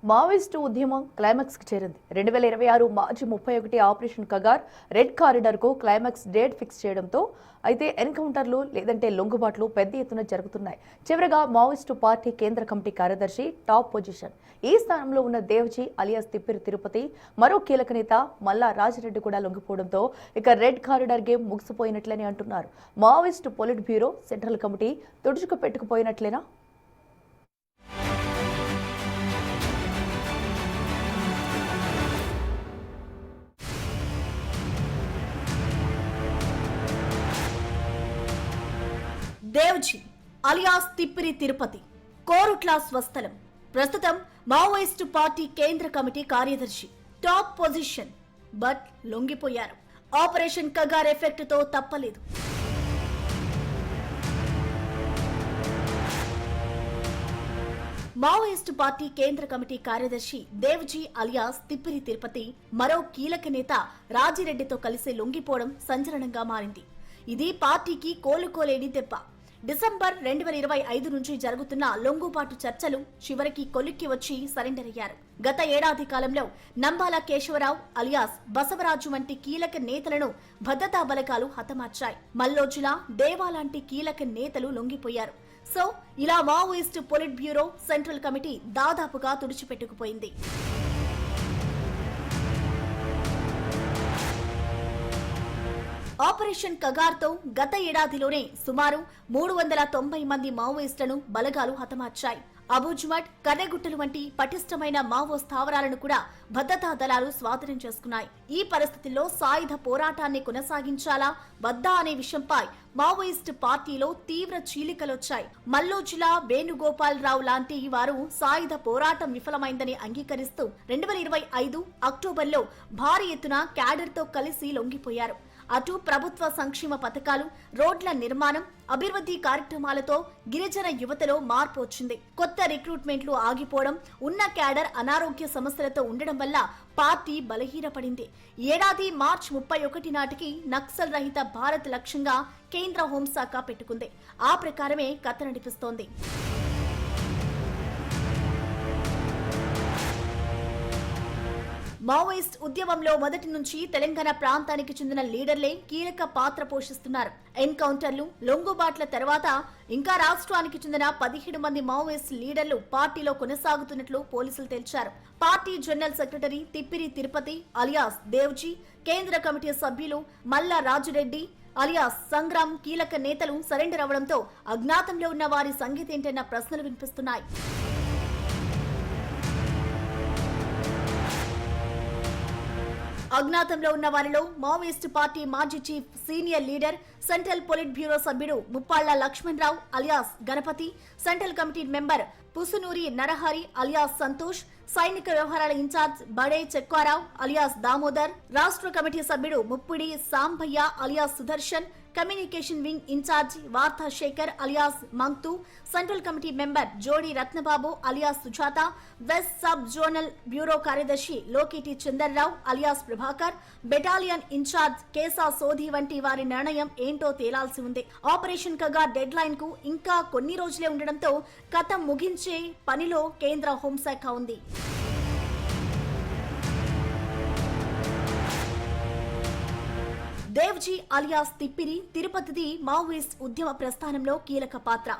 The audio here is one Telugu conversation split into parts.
మావోయిస్టు ఉద్యమం క్లైమాక్స్ కి చేరింది. 2026 మార్చి 31 ఆపరేషన్ కగార్ రెడ్ కారిడార్ కు క్లైమాక్స్ డేట్ ఫిక్స్ చేయడంతో అయితే ఎన్కౌంటర్లు లేదంటే లొంగుబాట్లు పెద్ద ఎత్తున జరుగుతున్నాయి. చివరగా మావోయిస్టు పార్టీ కేంద్ర కమిటీ కార్యదర్శి టాప్ పొజిషన్ ఈ స్థానంలో ఉన్న దేవ్జీ అలియాస్ తిప్పిరి తిరుపతి, మరో కీలక నేత మల్లా రాజిరెడ్డి కూడా లొంగిపోవడంతో ఇక రెడ్ కారిడార్ గేమ్ ముగిసిపోయినట్లని అంటున్నారు. Maoist polit bureau central committee తుడుచుకు పెట్టుకుపోయినట్లేనా? దేవ్జీ అలియాస్ తిప్పిరి తిరుపతి కోరుట్ల స్వస్థలం. ప్రస్తుతం మావోయిస్టు పార్టీ కేంద్ర కమిటీ కార్యదర్శి, టాప్ పొజిషన్. బట్ లొంగిపోయారు. ఆపరేషన్ కగార్ ఎఫెక్ట్ తో తప్పలేదు. మావోయిస్టు పార్టీ కేంద్ర కమిటీ కార్యదర్శి దేవ్జీ అలియాస్ తిప్పిరి తిరుపతి, మరో కీలక నేత రాజిరెడ్డితో కలిసి లొంగిపోవడం సంచలనంగా మారింది. ఇది పార్టీకి కోలుకోలేని దెబ్బ. డిసెంబర్ 2025 నుంచి జరుగుతున్న లొంగుబాటు చర్చలు చివరికి కొలిక్కి వచ్చి సరెండర్ అయ్యారు. గత ఏడాది కాలంలో నంబాల కేశవరావు అలియాస్ బసవరాజు వంటి కీలక నేతలను భద్రతా బలగాలు హతమార్చాయి. మల్లోజుల, దేవా లాంటి కీలక నేతలు లొంగిపోయారు. సో ఇలా Maoist polit bureau central committee దాదాపుగా తుడిచిపెట్టుకుపోయింది. ఆపరేషన్ కగార్తో గత ఏడాదిలోనే సుమారు 390 మంది మావోయిస్టులను బలగాలు హతమార్చాయి. అబూజ్మట్, కర్రెగుట్టలు వంటి పటిష్టమైన మావో స్థావరాలను కూడా భద్రతా దళాలు స్వాధీనం చేసుకున్నాయి. ఈ పరిస్థితుల్లో సాయుధ పోరాటాన్ని కొనసాగించాలా వద్దా అనే విషయంపై మావోయిస్టు పార్టీలో తీవ్ర చీలికలొచ్చాయి. మల్లోజుల, వేణుగోపాల్ రావు లాంటి వారు సాయుధ పోరాటం విఫలమైందని అంగీకరిస్తూ 2025 అక్టోబర్లో భారీ ఎత్తున క్యాడర్తో కలిసి లొంగిపోయారు. అటు ప్రభుత్వ సంక్షేమ పథకాలు, రోడ్ల నిర్మాణం, అభివృద్ధి కార్యక్రమాలతో గిరిజన యువతలో మార్పు వచ్చింది. కొత్త రిక్రూట్మెంట్లు ఆగిపోవడం, ఉన్న క్యాడర్ అనారోగ్య సమస్యలతో ఉండడం వల్ల పార్టీ బలహీనపడింది. ఏడాది మార్చి 31 నాటికి నక్సల్ రహిత భారత్ లక్ష్యంగా కేంద్ర హోంశాఖ పెట్టుకుంది. ఆ ప్రకారమే కథ నడిపిస్తోంది. మావోయిస్ట్ ఉద్యమంలో మొదటి నుంచి తెలంగాణ ప్రాంతానికి చెందిన లీడర్లే కీలక పాత్ర పోషిస్తున్నారు. ఎన్కౌంటర్లు, లొంగుబాట్ల తర్వాత ఇంకా రాష్ట్రానికి చెందిన 17 మంది మావోయిస్ట్ లీడర్లు పార్టీలో కొనసాగుతున్నట్లు పోలీసులు తేల్చారు. Party general secretary Tippiri Tirupati alias Devji, కేంద్ర కమిటీ సభ్యులు మల్లా రాజిరెడ్డి అలియాస్ సంగ్రామ్ కీలక నేతలు సరెండర్ అవడంతో అజ్ఞాతంలో ఉన్న వారి సంగతి ఏంటన్న ప్రశ్నలు వినిపిస్తున్నాయి. అజ్ఞాతంలో ఉన్న వారిలో మావోయిస్టు పార్టీ మాజీ chief, senior leader, central polit bureau సభ్యుడు Muppalla Lakshmana Rao alias Ganapathy, central committee member Pusunuri Narahari alias Santosh, సైనిక వ్యవహారాల ఇన్ఛార్జ్ బడే చెక్కారావు అలియాస్ దామోదర్, రాష్ట్ర కమిటీ సభ్యుడు Muppidi Sambhaiah alias Sudarshan, communication wing in charge Vartha Shekhar alias Manktu, central committee member Jodi Ratnababu alias Sujatha, west sub zonal bureau కార్యదర్శి Lokiti Chandarrao alias Prabhakar, battalion in charge Kesa Sodhi వంటి వారి నిర్ణయం ఏంటో తేలాల్సి ఉంది. ఆపరేషన్ కగార్ డెడ్ లైన్ కు ఇంకా కొన్ని రోజులే ఉండడంతో కథ ముగించే పనిలో కేంద్ర హోంశాఖ ఉంది. దేవ్జీ అలియాస్ తిప్పిరి తిరుపతిది మావోయిస్ట్ ఉద్యమ ప్రస్థానంలో కీలక పాత్ర.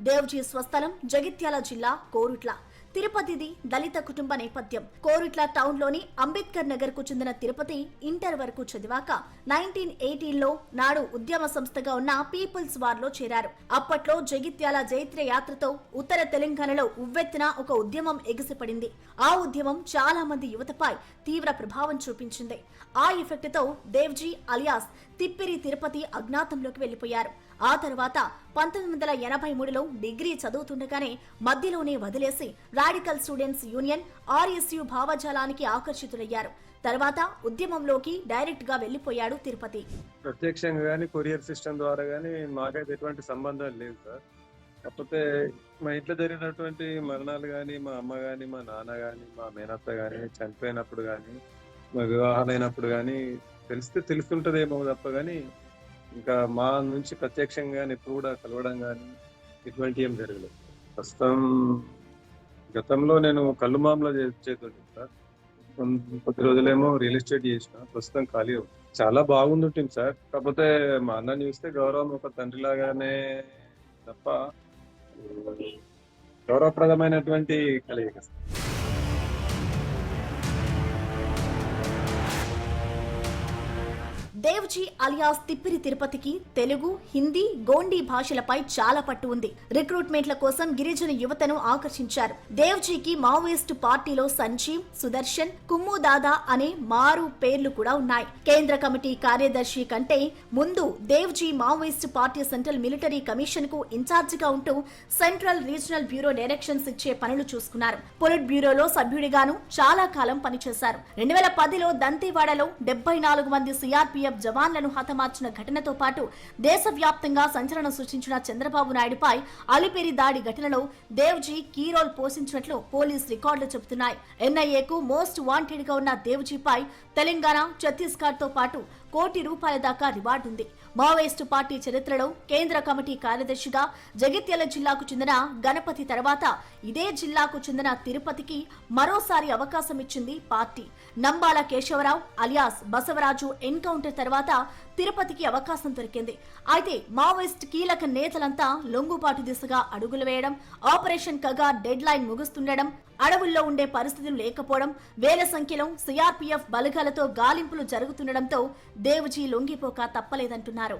దేవ్జీ స్వస్థలం జగిత్యాల జిల్లా కోరుట్ల. తిరుపతిది దళిత కుటుంబ నేపథ్యం. కోరుట్ల టౌన్ లోని అంబేద్కర్ నగర్ కు చెందిన తిరుపతి ఇంటర్ వరకు చదివాక 1918లో నాడు ఉద్యమ సంస్థగా ఉన్న పీపుల్స్ వార్ లో చేరారు. అప్పట్లో జగిత్యాల జైత్ర యాత్రతో ఉత్తర తెలంగాణలో ఉవ్వెత్తున ఒక ఉద్యమం ఎగిసిపడింది. ఆ ఉద్యమం చాలా మంది యువతపై తీవ్ర ప్రభావం చూపించింది. ఆ ఎఫెక్ట్ తో దేవ్జీ అలియాస్ తిప్పిరి తిరుపతి అజ్ఞాతంలోకి వెళ్లిపోయారు. ఆ తర్వాత 1983లో డిగ్రీ చదువుతుండగానే మధ్యలోనే వదిలేసి రాడికల్ స్టూడెంట్స్ యూనియన్ ఆర్ఎస్యు భావజాలానికి ఆకర్షితులయ్యారు. తర్వాత ఉద్యమంలోకి డైరెక్ట్ గా వెళ్లిపోయాడు తిరుపతి. ప్రత్యక్షంగా గానీ కొరియర్ సిస్టమ్ ద్వారా గానీ మాకైతే ఎటువంటి సంబంధాలు లేవు సార్. కాకపోతే మా ఇంట్లో జరిగినటువంటి మరణాలు గానీ, మా అమ్మ గానీ, మా నాన్న గానీ, మా మేనత్త గానీ చనిపోయినప్పుడు గానీ, మా వివాహాలైనప్పుడు గానీ తెలుస్తుంటదేమో తప్ప గానీ ఇంకా మా నుంచి ప్రత్యక్షంగా ఎప్పుడు కూడా కలవడం కానీ ఇటువంటి ఏం జరగలేదు. ప్రస్తుతం గతంలో నేను కళ్ళు మామలా చేతుండే సార్. కొద్ది రోజులేమో రియల్ ఎస్టేట్ చేసిన, ప్రస్తుతం ఖాళీ ఉంది. చాలా బాగుంటుంది సార్. కాకపోతే మా అన్నని చూస్తే గౌరవం ఒక తండ్రి లాగానే తప్ప గౌరవప్రదమైనటువంటి కలయిక సార్. దేవ్జీ అలియాస్ తిప్పిరి తిరుపతికి తెలుగు, హిందీ, గోండీ భాషలపై చాలా పట్టు ఉంది. రిక్రూట్మెంట్ల కోసం గిరిజన యువతను ఆకర్షించారు. దేవ్జీకి మావోయిస్టు పార్టీలో సంజీవ్, సుదర్శన్, కుమ్ము దాదా అనే మారు పేర్లు కూడా ఉన్నాయి. కేంద్ర కమిటీ కార్యదర్శి కంటే ముందు Devji Maoist party central military commission కు ఇన్ఛార్జిగా ఉంటూ సెంట్రల్ రీజనల్ బ్యూరో డైరెక్షన్స్ ఇచ్చే పనులు చూసుకున్నారు. పొలిట్ బ్యూరోలో సభ్యుడిగాను చాలా కాలం పనిచేశారు. 2010లో దంతేవాడలో 74 మంది సిఆర్పీఎఫ్ జవాన్లను హతమార్చిన ఘటనతో పాటు దేశవ్యాప్తంగా సంచలనం సృష్టించిన చంద్రబాబు నాయుడుపై అలిపిరి దాడి ఘటనలో దేవ్జీ కీ రోల్ పోషించినట్లు పోలీస్ రికార్డులు చెబుతున్నాయి. ఎన్ఐఏకు మోస్ట్ వాంటెడ్ గా ఉన్న దేవ్జీపై తెలంగాణ, ఛత్తీస్గఢ్ తో పాటు ₹1 కోటి దాకా రివార్డు ఉంది. మావోయిస్టు పార్టీ చరిత్రలో కేంద్ర కమిటీ కార్యదర్శిగా జగిత్యాల జిల్లాకు చెందిన గణపతి తర్వాత ఇదే జిల్లాకు చెందిన తిరుపతికి మరోసారి అవకాశం ఇచ్చింది party. Nambala Keshavarao alias Basavaraju encounter తర్వాత తిరుపతికి అవకాశం దొరికింది. అయితే మావోయిస్ట్ కీలక నేతలంతా లొంగుబాటు దిశగా అడుగులు వేయడం, ఆపరేషన్ కగా డెడ్ లైన్ ముగుస్తుండడం, అడవుల్లో ఉండే పరిస్థితులు లేకపోవడం, వేల సంఖ్యలో సిఆర్పీఎఫ్ బలగాలతో గాలింపులు జరుగుతుండటంతో దేవ్జీ లొంగిపోక తప్పలేదంటున్నారు.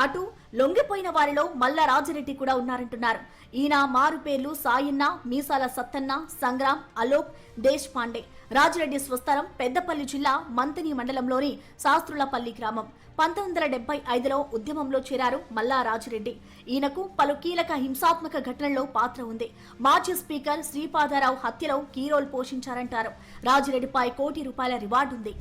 అటు లొంగిపోయిన వారిలో మల్లా రాజిరెడ్డి కూడా ఉన్నారంటున్నారు. ఈయన మారు పేర్లు సాయన్న, మీసాల సత్తన్న, సంగ్రామ్, అలోక్, దేశ్ పాండే. రాజిరెడ్డి స్వస్థలం పెద్దపల్లి జిల్లా మంతని మండలంలోని శాస్త్రులపల్లి గ్రామం. 1975లో ఉద్యమంలో చేరారు మల్లా రాజిరెడ్డి. ఈయనకు పలు కీలక హింసాత్మక ఘటనల్లో పాత్ర ఉంది. మాజీ స్పీకర్ శ్రీపాదారావు హత్యలో కీ రోల్ పోషించారంటారు. రాజిరెడ్డిపై ₹1 కోటి రివార్డు ఉంది.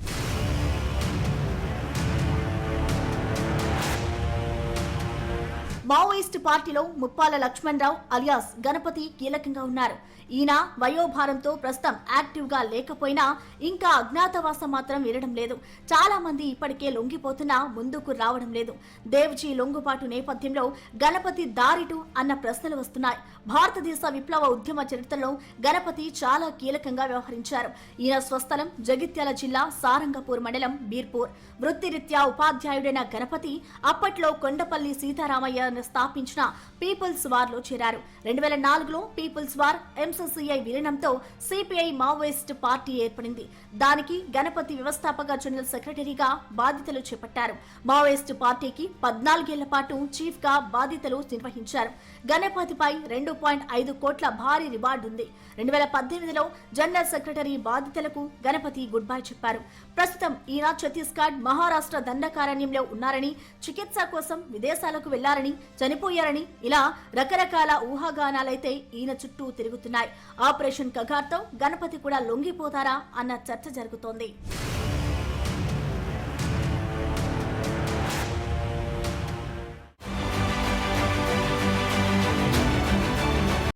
మావోయిస్టు పార్టీలో ముప్పాల లక్ష్మణరావు అలియాస్ గణపతి కీలకంగా ఉన్నారు. ఈయన వయోభారంతో ప్రస్తుతం యాక్టివ్ గా లేకపోయినా ఇంకా అజ్ఞాతవాసం మాత్రం వినడం లేదు. చాలా మంది ఇప్పటికే లొంగిపోతున్నా ముందుకు రావడం లేదు. దేవ్జీ లొంగుబాటు నేపథ్యంలో గణపతి దారిటు అన్న ప్రశ్నలు వస్తున్నాయి. భారతదేశ విప్లవ ఉద్యమ చరిత్రలో గణపతి చాలా కీలకంగా వ్యవహరించారు. ఈయన స్వస్థలం జగిత్యాల జిల్లా సారంగపూర్ మండలం బీర్పూర్. వృత్తిరీత్యా ఉపాధ్యాయుడైన గణపతి అప్పట్లో కొండపల్లి సీతారామయ్య స్థాపించిన పీపుల్స్ వార్ లో చేరారు. 2004లో పీపుల్స్ వార్ ఎంసీసీఐ విలీనంతో సిపిఐ మావోయిస్ట్ పార్టీ ఏర్పడింది. దానికి గణపతి వ్యవస్థాపక జనరల్ సెక్రటరీగా బాధ్యతలు చేపట్టారు. మావోయిస్ట్ పార్టీకి 14 ఏళ్ల పాటు చీఫ్ గా బాధ్యతలు నిర్వహించారు. గణపతిపై ₹2.5 కోట్ల భారీ రివార్డు ఉంది. 2018లో జనరల్ సెక్రటరీ బాధ్యతలకు గణపతి గుడ్ బై చెప్పారు. ప్రస్తుతం ఈయన ఛత్తీస్గఢ్, మహారాష్ట్ర దండకారణ్యంలో ఉన్నారని, చికిత్స కోసం విదేశాలకు వెళ్లారని, చనిపోయారని ఇలా రకరకాల ఊహాగానాలైతే ఈయన చుట్టూ తిరుగుతున్నాయి. ఆపరేషన్ కగార్తో గణపతి కూడా లొంగిపోతారా అన్న చర్చ జరుగుతోంది.